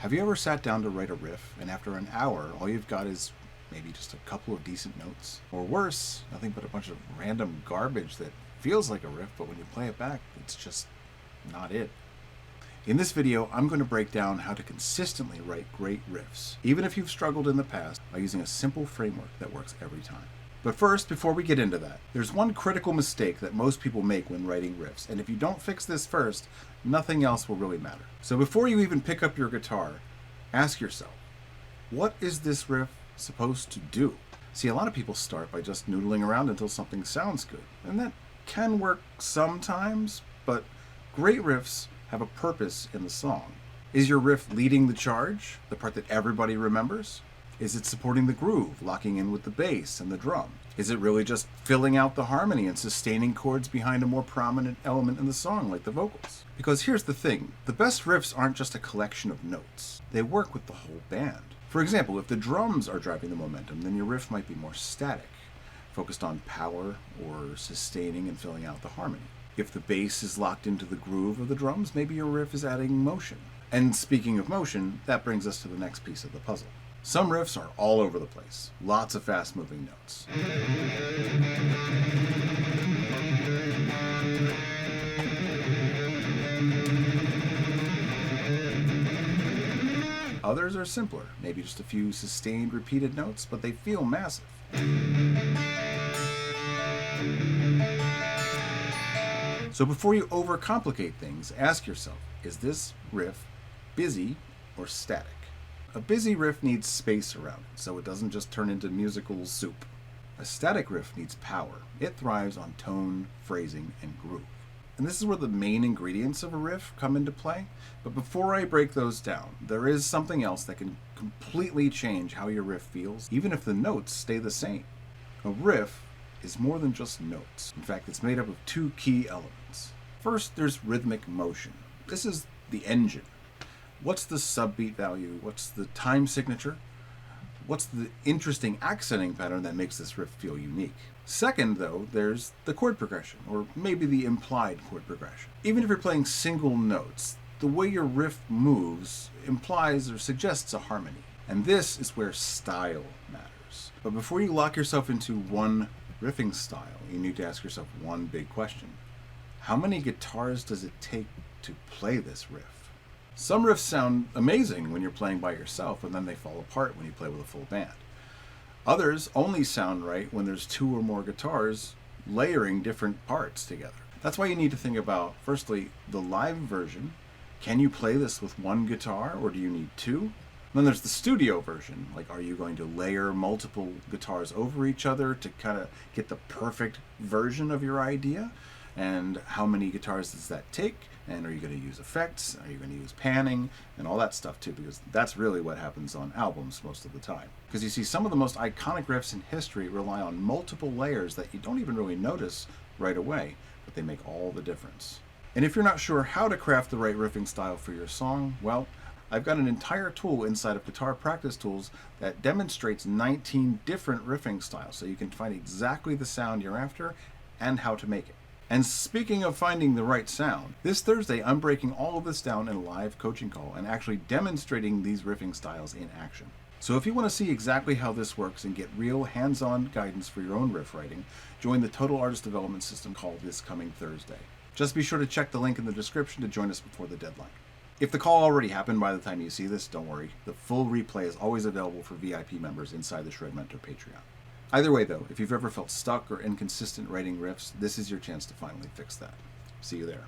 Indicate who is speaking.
Speaker 1: Have you ever sat down to write a riff, and after an hour, all you've got is maybe just a couple of decent notes? Or worse, nothing but a bunch of random garbage that feels like a riff, but when you play it back, it's just not it. In this video, I'm going to break down how to consistently write great riffs, even if you've struggled in the past, by using a simple framework that works every time. But first, before we get into that, there's one critical mistake that most people make when writing riffs, and if you don't fix this first, nothing else will really matter. So before you even pick up your guitar, ask yourself, what is this riff supposed to do? See, a lot of people start by just noodling around until something sounds good, and that can work sometimes, but great riffs have a purpose in the song. Is your riff leading the charge, the part that everybody remembers? Is it supporting the groove, locking in with the bass and the drum? Is it really just filling out the harmony and sustaining chords behind a more prominent element in the song, like the vocals? Because here's the thing, the best riffs aren't just a collection of notes. They work with the whole band. For example, if the drums are driving the momentum, then your riff might be more static, focused on power or sustaining and filling out the harmony. If the bass is locked into the groove of the drums, maybe your riff is adding motion. And speaking of motion, that brings us to the next piece of the puzzle. Some riffs are all over the place, lots of fast-moving notes. Others are simpler, maybe just a few sustained, repeated notes, but they feel massive. So before you overcomplicate things, ask yourself, is this riff busy or static? A busy riff needs space around it, so it doesn't just turn into musical soup. A static riff needs power. It thrives on tone, phrasing, and groove. And this is where the main ingredients of a riff come into play. But before I break those down, there is something else that can completely change how your riff feels, even if the notes stay the same. A riff is more than just notes. In fact, it's made up of two key elements. First, there's rhythmic motion. This is the engine. What's the subbeat value? What's the time signature? What's the interesting accenting pattern that makes this riff feel unique? Second, though, there's the chord progression, or maybe the implied chord progression. Even if you're playing single notes, the way your riff moves implies or suggests a harmony. And this is where style matters. But before you lock yourself into one riffing style, you need to ask yourself one big question. How many guitars does it take to play this riff? Some riffs sound amazing when you're playing by yourself, and then they fall apart when you play with a full band. Others only sound right when there's two or more guitars layering different parts together. That's why you need to think about, firstly, the live version. Can you play this with one guitar, or do you need two? Then there's the studio version. Like, are you going to layer multiple guitars over each other to kind of get the perfect version of your idea? And how many guitars does that take? And are you going to use effects? Are you going to use panning? And all that stuff too, because that's really what happens on albums most of the time. Because you see, some of the most iconic riffs in history rely on multiple layers that you don't even really notice right away, but they make all the difference. And if you're not sure how to craft the right riffing style for your song, well, I've got an entire tool inside of Guitar Practice Tools that demonstrates 19 different riffing styles, so you can find exactly the sound you're after and how to make it. And speaking of finding the right sound, this Thursday I'm breaking all of this down in a live coaching call and actually demonstrating these riffing styles in action. So if you want to see exactly how this works and get real hands-on guidance for your own riff writing, join the Total Artist Development System call this coming Thursday. Just be sure to check the link in the description to join us before the deadline. If the call already happened by the time you see this, don't worry. The full replay is always available for VIP members inside the Shred Mentor Patreon. Either way, though, if you've ever felt stuck or inconsistent writing riffs, this is your chance to finally fix that. See you there.